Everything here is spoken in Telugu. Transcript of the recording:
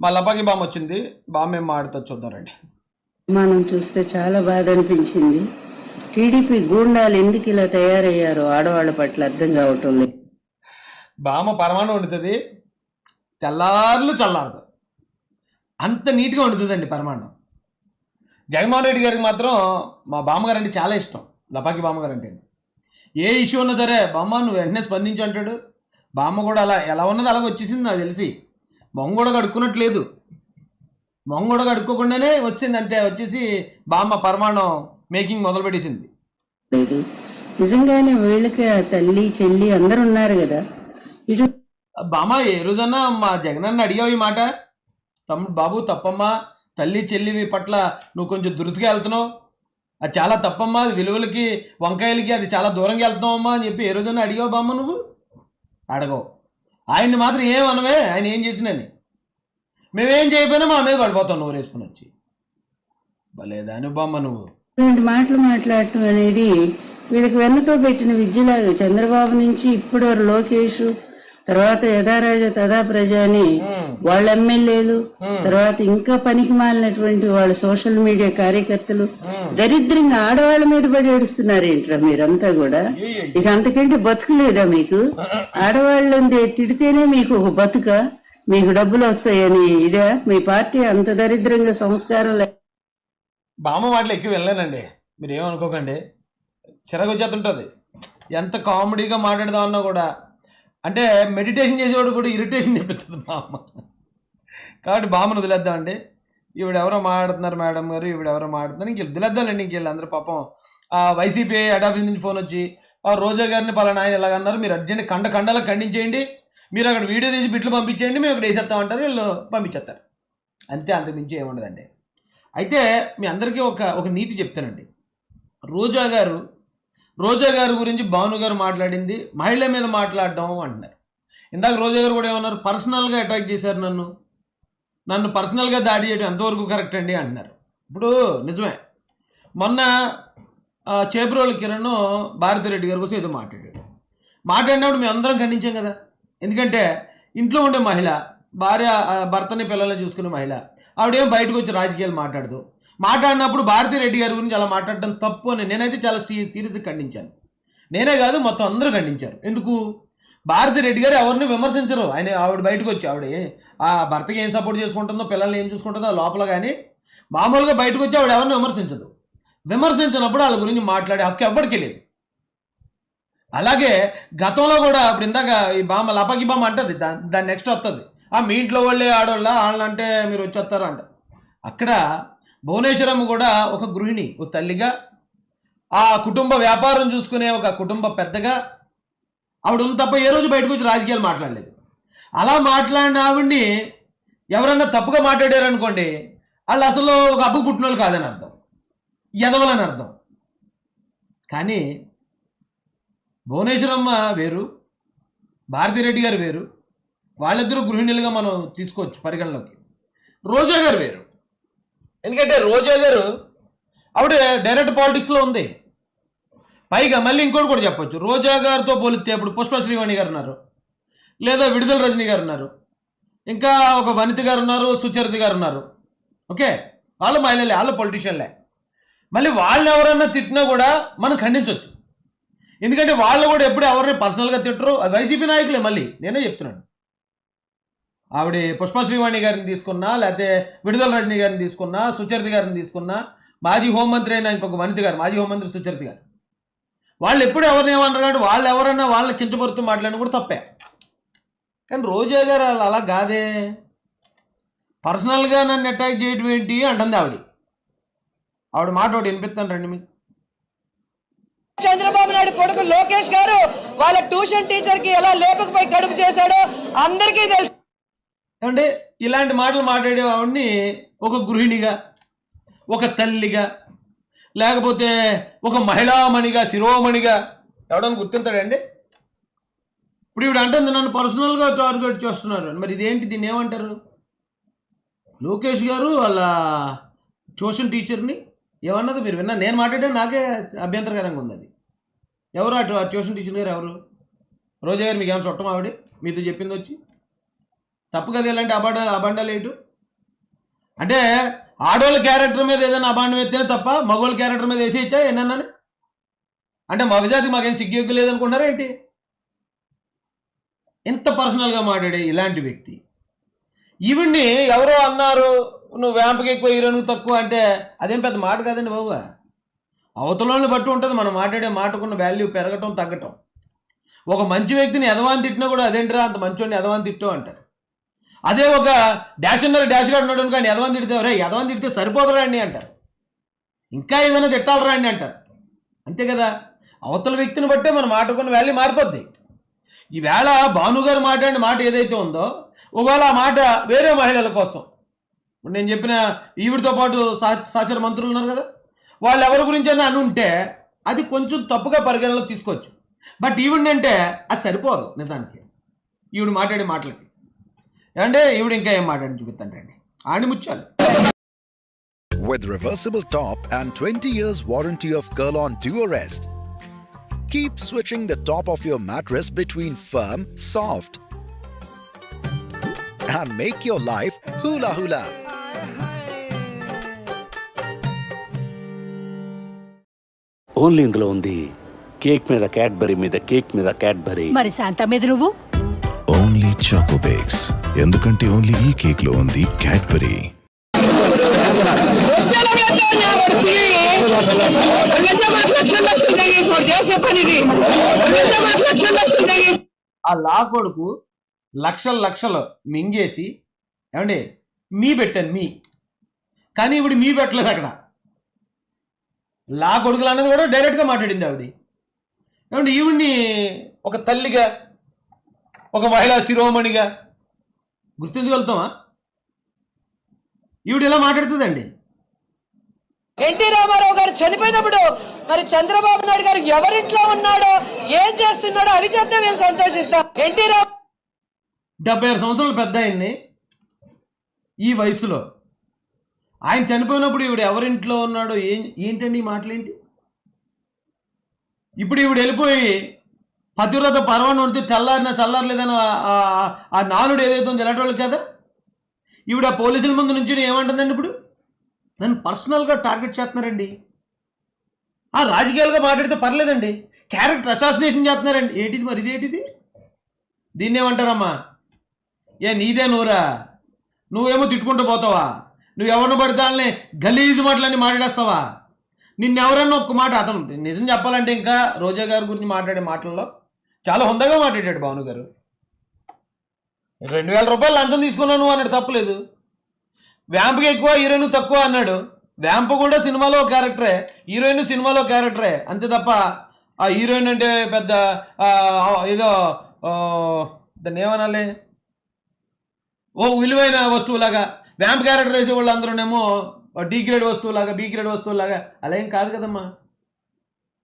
మా లపాకి బామ్మ వచ్చింది. బామ్మ ఏం మాడుతో చూద్దారండి. మనం చూస్తే చాలా బాధ అనిపించింది. టీడీపీ గూండాలు ఎందుకు ఇలా తయారయ్యారో ఆడవాళ్ళ పట్ల అర్థం కావటం లేదు. బామ్మ పరమాణం వండుతుంది, తెల్లార్లు చల్లారదు, అంత నీట్గా వండుతుందండి పరమాణం. జగన్మోహన్ రెడ్డి గారికి మాత్రం మా బామ్మగారు అంటే చాలా ఇష్టం. లపాకి బామ్మగారు అంటే ఏ ఇష్యూ ఉన్నా సరే బామ్మ నువ్వు వెంటనే స్పందించు అంటాడు. బామ్మ కూడా అలా ఎలా ఉన్నది అలాగ వచ్చేసింది. నాకు తెలిసి మొంగ కూడా కడుక్కున్నట్లేదు, మొంగ కూడా కడుక్కోకుండానే వచ్చింది అంతే. వచ్చేసి బామ్మ పరమాణం మేకింగ్ మొదలు పెట్టేసింది. లేదు నిజంగానే వీళ్ళకి ఆ తల్లి చెల్లి అందరు ఉన్నారు కదా. ఇటు బామ్మ ఏ రోజన్నా మా జగనన్న అడిగావు ఈ మాట? తమ్ముడు బాబు తప్పమ్మా, తల్లి చెల్లి పట్ల నువ్వు కొంచెం దురుసుగా వెళ్తున్నావు, అది చాలా తప్పమ్మా, అది విలువలకి వంకాయలకి అది చాలా దూరంగా వెళ్తున్నావమ్మా అని చెప్పి ఏ రోజన్నా అడిగావు బామ్మ? నువ్వు అడగవు. ఆయన్ని మాత్రం ఏమనవే, ఆయన ఏం చేసినని. మేమేం చేయకపోయినా మా మీద పడిపోతాం నోరు వేసుకుని వచ్చి. భలేదాని బామ్మ నువ్వు. ఇలాంటి మాటలు మాట్లాడటం అనేది వీళ్ళకి వెన్నతో పెట్టిన విద్యలాగా. చంద్రబాబు నుంచి ఇప్పుడు లోకేష్, తర్వాత యథారాజ తథా ప్రజ అని వాళ్ళ ఎమ్మెల్యేలు, తర్వాత ఇంకా పనికి మాలినటువంటి వాళ్ళ సోషల్ మీడియా కార్యకర్తలు దరిద్రంగా ఆడవాళ్ళ మీద పడి ఏడుస్తున్నారు. ఏంట్రా మీరంతా కూడా? ఇక అంతకంటే బతుకు లేదా మీకు? ఆడవాళ్ళని తిడితేనే మీకు ఒక బతుక, మీకు డబ్బులు వస్తాయని ఇదే మీ పార్టీ? అంత దరిద్రంగా సంస్కారం లేదు. బామ్మ మాటలు ఎక్కువ వెళ్ళానండి, మీరు ఏమనుకోకండి. చిరగ వచ్చేస్తుంటుంది. ఎంత కామెడీగా మాట్లాడదామన్నా కూడా, అంటే మెడిటేషన్ చేసేవాడు కూడా ఇరిటేషన్ చెప్తుంది బామ్మ. కాబట్టి బామ్మను వదిలేద్దామండి. ఈవిడెవరో మాట్లాడుతున్నారు మేడం గారు, ఈవిడెవరో మాట్లాడుతున్నారు, ఇంక వదిలేద్దామండి. ఇంక వీళ్ళందరూ పాపం వైసీపీ హెడ్ ఆఫీస్ నుంచి ఫోన్ వచ్చి రోజా గారిని పలానా ఆయన ఇలాగన్నారు, మీరు అర్జెంట్ కండలా ఖండించేయండి, మీరు అక్కడ వీడియో తీసి బిట్లు పంపించేయండి, మేము ఇక్కడ వేసేస్తామంటారు. వీళ్ళు పంపించేస్తారు అంతే, అంతకుమించి ఏముండదండి. అయితే మీ అందరికీ ఒక నీతి చెప్తానండి. రోజా గారు గురించి భాను గారు మాట్లాడింది మహిళ మీద మాట్లాడడం అంటున్నారు. ఇందాక రోజా గారు కూడా ఏమన్నారు, పర్సనల్గా అటాక్ చేశారు, నన్ను పర్సనల్గా దాడి చేయడం ఎంతవరకు కరెక్ట్ అండి అంటున్నారు. ఇప్పుడు నిజమే, మొన్న చేబ్రోలు కిరణ్ భారతిరెడ్డి గారి కోసం ఏదో మాట్లాడినప్పుడు మేము అందరం ఖండించాం కదా. ఎందుకంటే ఇంట్లో ఉండే మహిళ, భర్తని పిల్లల్ని చూసుకునే మహిళ, ఆవిడేం బయటకు వచ్చి రాజకీయాలు మాట్లాడినప్పుడు భారతిరెడ్డి గారి గురించి అలా మాట్లాడటం తప్పు అని నేనైతే చాలా సీరియస్గా ఖండించాను. నేనే కాదు, మొత్తం అందరూ ఖండించారు. ఎందుకు? భారతిరెడ్డి గారు ఎవరిని విమర్శించరు. ఆవిడ బయటకు వచ్చి ఆవిడ ఆ భర్తకి ఏం సపోర్ట్ చేసుకుంటుందో, పిల్లల్ని ఏం చూసుకుంటుందో లోపల, కానీ మామూలుగా బయటకు వచ్చి ఆవిడ ఎవరిని విమర్శించదు. విమర్శించినప్పుడు వాళ్ళ గురించి మాట్లాడే హక్కు ఎవరికి లేదు. అలాగే గతంలో కూడా ఇప్పుడు ఇందాక ఈ బామ్మ లపాకి బామ్మ అంటది, దాని నెక్స్ట్ వస్తుంది, మీ ఇంట్లో వాళ్ళే ఆడవాళ్ళ, వాళ్ళంటే మీరు వచ్చేస్తారు అంట. అక్కడ భువనేశ్వరమ్మ కూడా ఒక గృహిణి, ఒక తల్లిగా, ఆ కుటుంబ వ్యాపారం చూసుకునే ఒక కుటుంబ పెద్దగా ఆవిడ ఉంది తప్ప ఏ రోజు బయటకు వచ్చి రాజకీయాలు మాట్లాడలేదు. అలా మాట్లాడిన ఆవిడ్ని ఎవరన్నా తప్పుగా మాట్లాడారనుకోండి, వాళ్ళు అసలు ఒక అబ్బు పుట్టినోళ్ళు కాదని అర్థం, ఎదవలని అర్థం. కానీ భువనేశ్వరమ్మ వేరు, భారతిరెడ్డి గారు వేరు, వాళ్ళిద్దరూ గృహిణులుగా మనం తీసుకోవచ్చు పరిగణలోకి. రోజా గారు వేరు. ఎందుకంటే రోజా గారు ఆవిడ డైరెక్ట్ పాలిటిక్స్లో ఉంది. పైగా మళ్ళీ ఇంకోటి కూడా చెప్పొచ్చు, రోజా గారితో పోలిస్తే ఇప్పుడు పుష్ప శ్రీవాణి గారు ఉన్నారు, లేదా విడుదల రజనీ గారు ఉన్నారు, ఇంకా ఒక వనిత గారు ఉన్నారు, సుచరిత గారు ఉన్నారు. ఓకే, వాళ్ళు మహిళలే, వాళ్ళు పొలిటీషియన్లే. మళ్ళీ వాళ్ళు ఎవరన్నా తిట్టినా కూడా మనం ఖండించవచ్చు. ఎందుకంటే వాళ్ళు కూడా ఎప్పుడు ఎవరిని పర్సనల్గా తిట్టరు, అది వైసీపీ నాయకులే. మళ్ళీ నేనే చెప్తున్నాను, ఆవిడ పుష్ప శ్రీవాణి గారిని తీసుకున్నా, లేకపోతే విడుదల రజనీ గారిని తీసుకున్నా, సుచరిత గారిని తీసుకున్నా, మాజీ హోంమంత్రి అయిన ఇంకొక వనిత గారు, మాజీ హోంమంత్రి సుచరిత గారు, వాళ్ళు ఎప్పుడు ఎవరిని ఏమన్నారు కాబట్టి వాళ్ళు ఎవరన్నా వాళ్ళని కించపరుతూ మాట్లాడినా కూడా తప్పే. కానీ రోజా గారు అలా కాదే, పర్సనల్గా నన్ను అటాక్ చేయడం ఏంటి అంటుంది ఆవిడ మాట ఒకటి వినిపిస్తాను రండి మీకు. చంద్రబాబు నాయుడు కొడుకు లోకేష్ గారు వాళ్ళ ట్యూషన్ టీచర్ కి ఎలా లేపకపోయి కడుపు చేశాడో అందరికీ తెలుసు. ఏమంటే ఇలాంటి మాటలు మాట్లాడే ఆవిడ్ని ఒక గృహిణిగా, ఒక తల్లిగా, లేకపోతే ఒక మహిళామణిగా, శిరోమణిగా ఎవడన్నా గుర్తింతాడండి? ఇప్పుడు ఈవిడ అంటుంది నన్ను పర్సనల్గా టార్గెట్ చేస్తున్నారు. మరి ఇదేంటి, దీన్ని ఏమంటారు? లోకేష్ గారు వాళ్ళ ట్యూషన్ టీచర్ని ఏమన్నది మీరు విన్నా? నేను మాట్లాడే నాకే అభ్యంతరకరంగా ఉంది. అది ఎవరు ఆ ట్యూషన్ టీచర్ గారు ఎవరు? రోజా గారు మీకు ఏమైనా చుట్టం ఆవిడ మీతో చెప్పింది వచ్చి? తప్పు కదా ఇలాంటి అబండాలు ఏంటు? అంటే ఆడవాళ్ళ క్యారెక్టర్ మీద ఏదైనా అభాండం ఎత్తినా తప్ప మగవాళ్ళ క్యారెక్టర్ మీద వేసేయచ్చా ఏనన్నా? అంటే మగజాతికి మాకేం సిగ్గు లేదనుకుంటారా ఏంటి? ఎంత పర్సనల్గా మాట్లాడే ఇలాంటి వ్యక్తి. ఈవిడ్ని ఎవరో అన్నారు నువ్వు వ్యాంపకి ఎక్కువ హీరోయిన్కి తక్కువ అంటే అదేం పెద్ద మాట కాదండి బాబు. అవతలని బట్టి ఉంటుంది మనం మాట్లాడే మాటకున్న వాల్యూ పెరగటం తగ్గటం. ఒక మంచి వ్యక్తిని ఎదవాన్ని తిట్టినా కూడా అదేంటిరా అంత మంచోడిని ఎదవాన్ని తిట్టో అంటారు. అదే ఒక డాష్ గార్డ్ ఉన్నాడు అనుకోండి, ఎదవాన్ని తిడితే రే ఎదవాన్ని తిడితే సరిపోదురా అండి అంటారు, ఇంకా ఏదైనా తిట్టాలరా అండి అంటారు. అంతే కదా, అవతల వ్యక్తిని బట్టే మన మాటకున్న వాల్యూ మారిపోద్ది. ఈవేళ భానుగారు మాట్లాడిన మాట ఏదైతే ఉందో, ఒకవేళ ఆ మాట వేరే మహిళల కోసం, నేను చెప్పిన ఈవిడితో పాటు సహచర మంత్రులు ఉన్నారు కదా, వాళ్ళు ఎవరి గురించి అని ఉంటే అది కొంచెం తప్పుగా పరిగణలో తీసుకోవచ్చు. బట్ ఈవిడిని అంటే అది సరిపోదు నిజానికి ఈవిడ మాట్లాడే మాటలకి. అంటే ఈవిడ ఇంకా ఏం మాట్లాడి చూపిస్తానండి ఆడి ముచ్చాలి. With reversible top and 20 years warranty of Kurlon Duo-Rest, keep switching the top of your mattress between firm, soft, and make your life hula hula. Only ఇందులో ఉంది కేక్ మీద క్యాడ్బరీ మీద కేక్ మీద క్యాడ్బరీ. మరి శాంతా మీద నువ్వు ఓన్లీ చాకో బేక్స్, ఎందుకంటే ఓన్లీ ఈ కేక్ లో ఉంది క్యాడ్బరీ. ఆ లా కొడుకు లక్షలు మింగేసి ఏమండి మీ పెట్టాను మీ, కానీ ఇప్పుడు మీ పెట్టలేదు. అక్కడ లా కొడుకులు అన్నది కూడా డైరెక్ట్గా మాట్లాడింది ఆవిడ. ఏమండి ఈవిడ్ని ఒక తల్లిగా, ఒక మహిళా శిరోమణిగా గుర్తించగలుగుతామా? ఈవిడ ఇలా మాట్లాడుతుందండి. ఎన్టీ రామారావు గారు చనిపోయినప్పుడు మరి చంద్రబాబు నాయుడు గారు ఎవరింట్లో ఉన్నాడో ఏం చేస్తున్నాడో అవి చెప్తే మేము సంతోషిస్తాం. ఎన్టీ రావు 76 సంవత్సరాలు పెద్ద ఆయన్ని ఈ వయసులో, ఆయన చనిపోయినప్పుడు ఈవిడ ఎవరింట్లో ఉన్నాడో ఏంటండి ఈ మాటలేంటి? ఇప్పుడు ఈవిడ వెళ్ళిపోయి పతివ్రత పర్వాన్ని ఉంటే చల్లారలేదని ఆ నాలుడు ఏదైతే ఉందో ఎలాంటి వాళ్ళు కదా, ఈవిడ పోలీసుల ముందు నుంచి ఏమంటుందండి? ఇప్పుడు నన్ను పర్సనల్గా టార్గెట్ చేస్తున్నారండి. రాజకీయాలుగా మాట్లాడితే పర్లేదండి, క్యారెక్టర్ అసాసినేషన్ చేస్తున్నారండి. ఏంటిది మరి ఇదేంటిది? దీన్ని ఏమంటారమ్మా? నీదే నోరా? నువ్వేమో తిట్టుకుంటూ పోతావా? నువ్వు ఎవరిని పడితే వాళ్ళని గలీజు మాటలన్నీ మాట్లాడేస్తావా? నిన్నెవరన్నా ఒక్క మాట, అతను నిజం చెప్పాలంటే ఇంకా రోజా గారి గురించి మాట్లాడే మాటల్లో చాలా హుందాగా మాట్లాడాడు భాను గారు. 2000 రూపాయలు లంచం తీసుకున్నాను అన్నాడు, తప్పలేదు. వ్యాంప్కి ఎక్కువ హీరోయిన్ తక్కువ అన్నాడు. వ్యాంప్ కూడా సినిమాలో క్యారెక్టరే, హీరోయిన్ సినిమాలో క్యారెక్టరే, అంతే తప్ప ఆ హీరోయిన్ అంటే పెద్ద ఏదో దాన్ని ఏమనాలి, ఓ విలువైన వస్తువులాగా, వ్యాంప్ క్యారెక్టర్ వేసే వాళ్ళు అందరూనేమో డి గ్రేడ్ వస్తువులాగా, బి గ్రేడ్ వస్తువులాగా, అలా ఏం కాదు కదమ్మా.